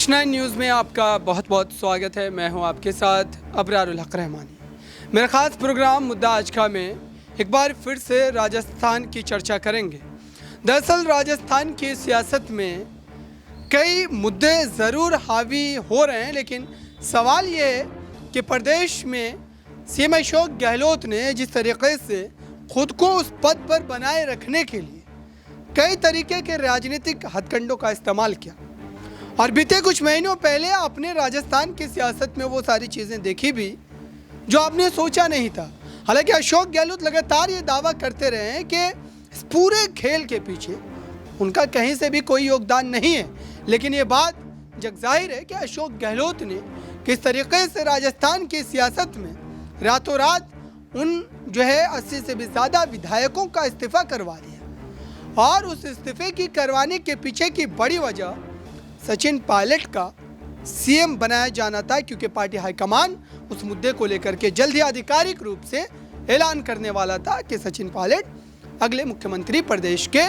X9 news में आपका बहुत बहुत स्वागत है। मैं हूं आपके साथ अबरारुल हक रहमानी। मेरा ख़ास प्रोग्राम मुद्दा आज का में एक बार फिर से राजस्थान की चर्चा करेंगे। दरअसल राजस्थान की सियासत में कई मुद्दे ज़रूर हावी हो रहे हैं, लेकिन सवाल ये है कि प्रदेश में सीएम अशोक गहलोत ने जिस तरीके से खुद को उस पद पर बनाए रखने के लिए कई तरीके के राजनीतिक हथकंडों का इस्तेमाल किया और बीते कुछ महीनों पहले आपने राजस्थान की सियासत में वो सारी चीज़ें देखी भी जो आपने सोचा नहीं था। हालांकि अशोक गहलोत लगातार ये दावा करते रहे हैं कि इस पूरे खेल के पीछे उनका कहीं से भी कोई योगदान नहीं है, लेकिन ये बात जग जाहिर है कि अशोक गहलोत ने किस तरीके से राजस्थान की सियासत में रातों रात उन 80 से भी ज़्यादा विधायकों का इस्तीफ़ा करवा दिया और उस इस्तीफे की करवाने के पीछे की बड़ी वजह सचिन पायलट का सीएम बनाया जाना था, क्योंकि पार्टी हाईकमान उस मुद्दे को लेकर के जल्द ही आधिकारिक रूप से ऐलान करने वाला था कि सचिन पायलट अगले मुख्यमंत्री प्रदेश के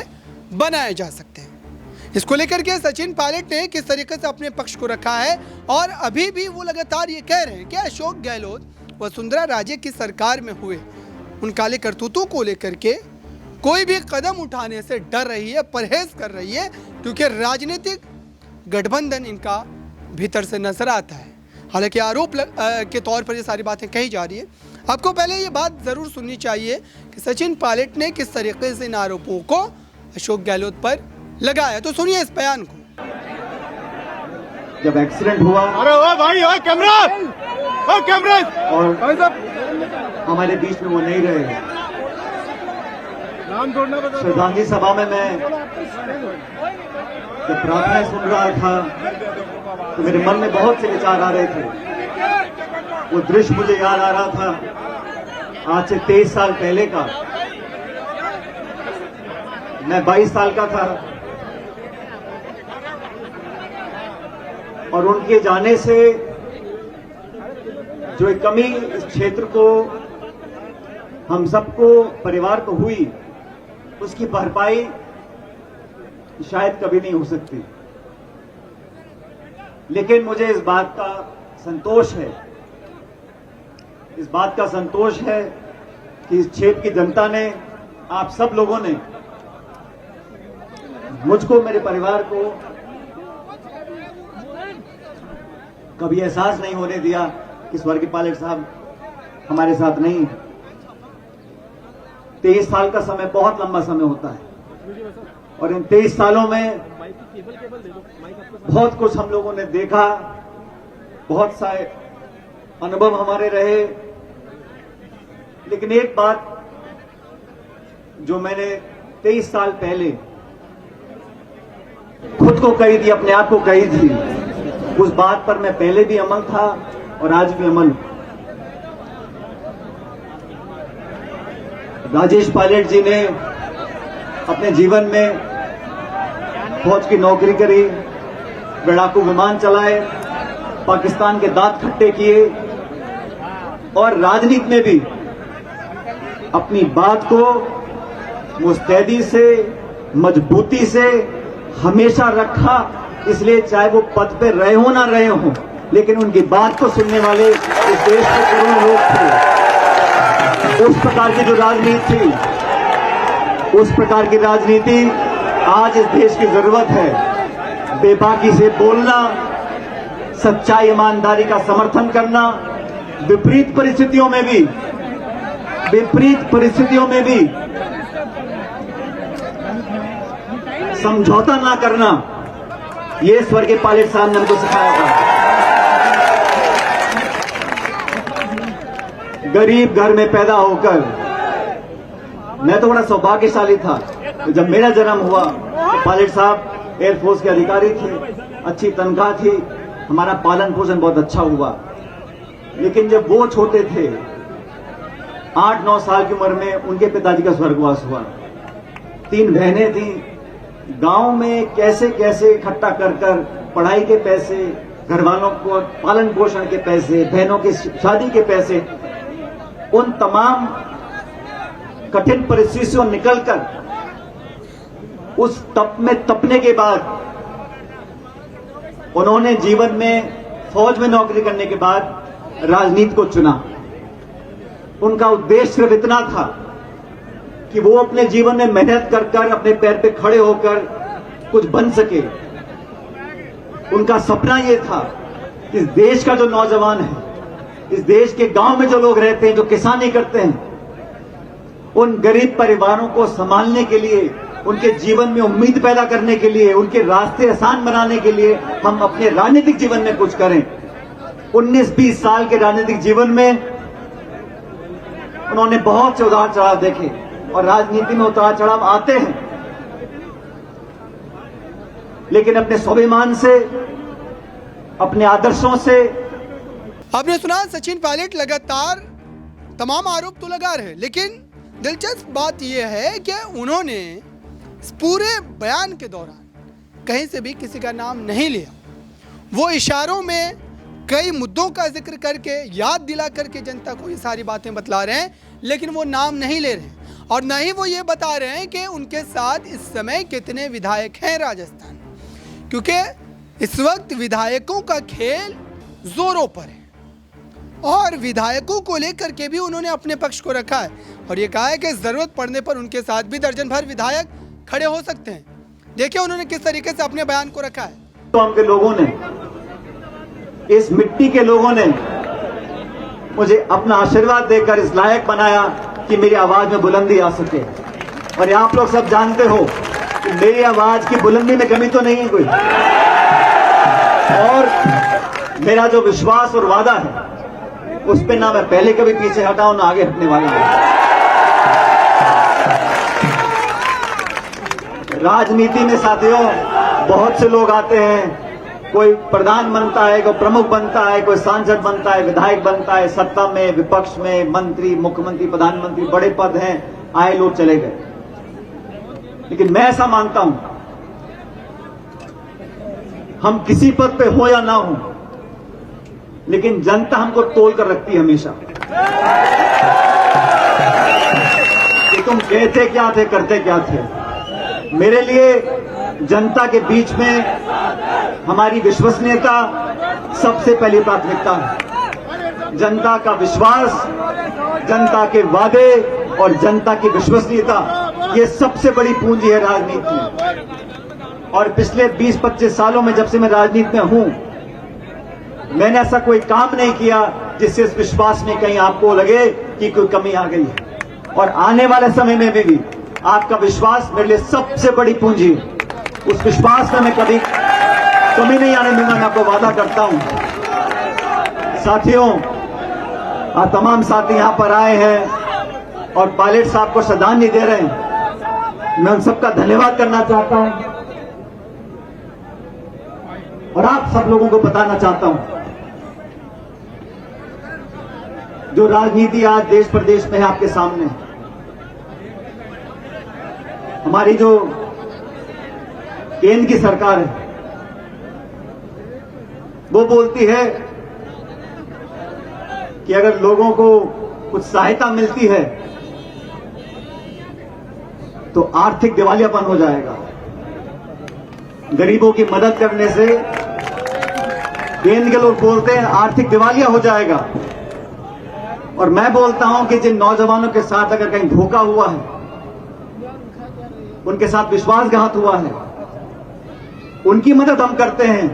बनाए जा सकते हैं। इसको लेकर के सचिन पायलट ने किस तरीके से अपने पक्ष को रखा है और अभी भी वो लगातार ये कह रहे हैं कि अशोक गहलोत वसुंधरा राजे की सरकार में हुए उन काले करतूतों को लेकर के कोई भी कदम उठाने से डर रही है, परहेज कर रही है, क्योंकि राजनीतिक गठबंधन इनका भीतर से नजर आता है। हालांकि आरोप के तौर पर ये सारी बातें कही जा रही है। आपको पहले ये बात ज़रूर सुननी चाहिए कि सचिन पायलट ने किस तरीके से इन आरोपों को अशोक गहलोत पर लगाया, तो सुनिए इस बयान को। जब एक्सीडेंट हुआ, अरे ओ भाई, ओ कैमरा, और हमारे बीच में वो नहीं रहे। नाम जोड़ना बता। श्रद्धांजलि सभा में मैं जब प्रार्थना सुन रहा था तो मेरे मन में बहुत से विचार आ रहे थे। वो दृश्य मुझे याद आ रहा था आज से 23 साल पहले का। मैं 22 साल का था और उनके जाने से जो एक कमी इस क्षेत्र को, हम सबको, परिवार को हुई, उसकी भरपाई शायद कभी नहीं हो सकती। लेकिन मुझे इस बात का संतोष है, इस बात का संतोष है कि इस क्षेत्र की जनता ने, आप सब लोगों ने मुझको, मेरे परिवार को कभी एहसास नहीं होने दिया कि स्वर्गीय पायलट साहब हमारे साथ नहीं है। 23 साल का समय बहुत लंबा समय होता है और इन 23 सालों में बहुत कुछ हम लोगों ने देखा, बहुत सारे अनुभव हमारे रहे। लेकिन एक बात जो मैंने 23 साल पहले खुद को कही थी, अपने आप को कही थी, उस बात पर मैं पहले भी अमल था और आज भी अमल। राजेश पायलट जी ने अपने जीवन में फौज की नौकरी करी, लड़ाकू विमान चलाए, पाकिस्तान के दांत खट्टे किए और राजनीति में भी अपनी बात को मुस्तैदी से, मजबूती से हमेशा रखा। इसलिए चाहे वो पद पे रहे हो ना रहे हो, लेकिन उनकी बात को सुनने वाले इस देश के करोड़ों लोग थे। उस प्रकार की जो राजनीति थी, उस प्रकार की राजनीति आज इस देश की जरूरत है। बेबाकी से बोलना, सच्चाई, ईमानदारी का समर्थन करना, विपरीत परिस्थितियों में भी समझौता ना करना, ये स्वर्गीय पायलट साहब ने हमको सिखाया था। गरीब घर में पैदा होकर मैं तो बड़ा सौभाग्यशाली था। तो जब मेरा जन्म हुआ तो पायलट साहब एयरफोर्स के अधिकारी थे, अच्छी तनख्वाह थी, हमारा पालन पोषण बहुत अच्छा हुआ। लेकिन जब वो छोटे थे, 8-9 साल की उम्र में उनके पिताजी का स्वर्गवास हुआ। 3 बहनें थी। गांव में कैसे कैसे इकट्ठा कर पढ़ाई के पैसे, घर वालों को पालन पोषण के पैसे, बहनों की शादी के पैसे, उन तमाम कठिन परिस्थितियों निकलकर उस तप में तपने के बाद उन्होंने जीवन में फौज में नौकरी करने के बाद राजनीति को चुना। उनका उद्देश्य सिर्फ इतना था कि वो अपने जीवन में मेहनत कर कर अपने पैर पे खड़े होकर कुछ बन सके। उनका सपना ये था कि इस देश का जो नौजवान है, इस देश के गांव में जो लोग रहते हैं, जो किसानी करते हैं, उन गरीब परिवारों को संभालने के लिए, उनके जीवन में उम्मीद पैदा करने के लिए, उनके रास्ते आसान बनाने के लिए हम अपने राजनीतिक जीवन में कुछ करें। 19-20 साल के राजनीतिक जीवन में उन्होंने बहुत से उतार चढ़ाव देखे, और राजनीति में उतार चढ़ाव आते हैं, लेकिन अपने स्वाभिमान से, अपने आदर्शों से। आपने सुना सचिन पायलट लगातार तमाम आरोप तो लगा रहे, लेकिन दिलचस्प बात यह है कि उन्होंने इस पूरे बयान के दौरान कहीं से भी किसी का नाम नहीं लिया। वो इशारों में कई मुद्दों का जिक्र करके, याद दिला करके जनता को ये सारी बातें बतला रहे हैं, लेकिन वो नाम नहीं ले रहे हैं। और न ही वो ये बता रहे हैं कि उनके साथ इस समय कितने विधायक हैं राजस्थान, क्योंकि इस वक्त विधायकों का खेल जोरों पर है और विधायकों को लेकर के भी उन्होंने अपने पक्ष को रखा है और ये कहा है कि जरूरत पड़ने पर उनके साथ भी दर्जन भर विधायक खड़े हो सकते हैं। देखिए उन्होंने किस तरीके से अपने बयान को रखा है। तो के लोगों ने, इस मिट्टी के लोगों ने मुझे अपना आशीर्वाद देकर इस लायक बनाया कि मेरी आवाज में बुलंदी आ सके। और आप लोग सब जानते हो कि मेरी आवाज की बुलंदी में कमी तो नहीं है कोई, और मेरा जो विश्वास और वादा है उस पे ना मैं पहले कभी पीछे हटाऊं ना आगे हटने वाला हूं। राजनीति में साथियों बहुत से लोग आते हैं, कोई प्रधान बनता है, कोई प्रमुख बनता है, कोई सांसद बनता है, विधायक बनता है, सत्ता में, विपक्ष में, मंत्री, मुख्यमंत्री, प्रधानमंत्री, बड़े पद हैं, आए लोग चले गए। लेकिन मैं ऐसा मानता हूं, हम किसी पद पे हो या ना हो, लेकिन जनता हमको तोल कर रखती है हमेशा कि तुम कहते क्या थे, करते क्या थे। मेरे लिए जनता के बीच में हमारी विश्वसनीयता सबसे पहली प्राथमिकता है। जनता का विश्वास, जनता के वादे और जनता की विश्वसनीयता, ये सबसे बड़ी पूंजी है राजनीति में। और पिछले 20-25 सालों में जब से मैं राजनीति में हूं, मैंने ऐसा कोई काम नहीं किया जिससे इस विश्वास में कहीं आपको लगे कि कोई कमी आ गई है। और आने वाले समय में भी आपका विश्वास मेरे लिए सबसे बड़ी पूंजी है। उस विश्वास में मैं कभी कमी नहीं आने दूंगा, मैं आपको वादा करता हूं। साथियों, आप तमाम साथी यहां पर आए हैं और पायलट साहब को श्रद्धांजलि दे रहे हैं। मैं उन सबका धन्यवाद करना चाहता हूं और आप सब लोगों को बताना चाहता हूं, जो राजनीति आज देश प्रदेश में है आपके सामने, हमारी जो केंद्र की सरकार है वो बोलती है कि अगर लोगों को कुछ सहायता मिलती है तो आर्थिक दिवालियापन हो जाएगा। गरीबों की मदद करने से केंद्र के लोग बोलते हैं आर्थिक दिवालिया हो जाएगा। और मैं बोलता हूं कि जिन नौजवानों के साथ अगर कहीं धोखा हुआ है, उनके साथ विश्वासघात हुआ है, उनकी मदद हम करते हैं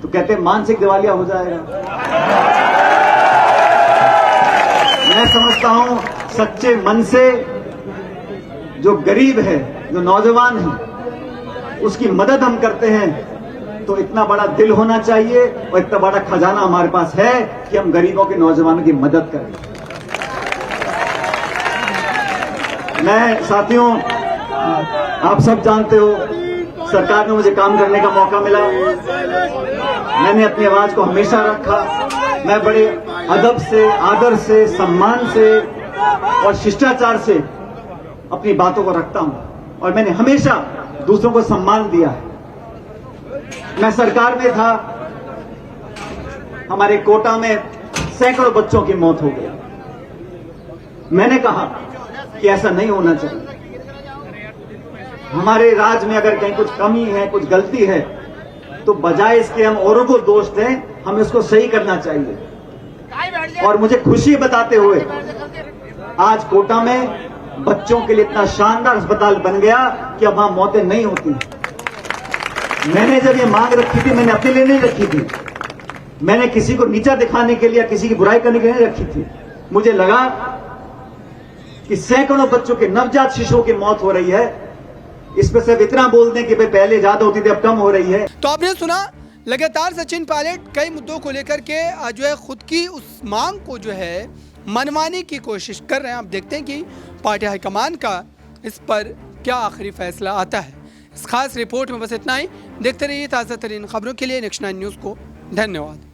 तो कहते हैं मानसिक दिवालिया हो जाएगा। मैं समझता हूं सच्चे मन से जो गरीब है, जो नौजवान है, उसकी मदद हम करते हैं तो इतना बड़ा दिल होना चाहिए और इतना बड़ा खजाना हमारे पास है कि हम गरीबों के, नौजवानों की मदद करें। मैं साथियों, आप सब जानते हो, सरकार में मुझे काम करने का मौका मिला। मैंने अपनी आवाज को हमेशा रखा। मैं बड़े अदब से, आदर से, सम्मान से और शिष्टाचार से अपनी बातों को रखता हूं और मैंने हमेशा दूसरों को सम्मान दिया है। मैं सरकार में था, हमारे कोटा में सैकड़ों बच्चों की मौत हो गई। मैंने कहा कि ऐसा नहीं होना चाहिए। हमारे राज्य में अगर कहीं कुछ कमी है, कुछ गलती है, तो बजाय इसके हम औरों को दोष दें, हमें इसको सही करना चाहिए। और मुझे खुशी बताते हुए आज कोटा में बच्चों के लिए इतना शानदार अस्पताल बन गया कि अब वहां मौतें नहीं होती। मैंने जब ये मांग रखी थी, मैंने अपने लिए नहीं रखी थी, मैंने किसी को नीचा दिखाने के लिए या किसी की बुराई करने के लिए नहीं रखी थी। मुझे लगा कि सैकड़ों बच्चों के, नवजात शिशुओं की मौत हो रही है, इस पर सिर्फ इतना बोल दें कि भाई पहले ज्यादा होती थी अब कम हो रही है। तो आपने सुना, लगातार सचिन पायलट कई मुद्दों को लेकर के जो है खुद की उस मांग को जो है मनवाने की कोशिश कर रहे हैं। आप देखते हैं कि पार्टी हाईकमान का इस पर क्या आखिरी फैसला आता है। इस खास रिपोर्ट में बस इतना ही। देखते रहिए ताज़ा तरीन खबरों के लिए नेक्स्ट 9 न्यूज़ को। धन्यवाद।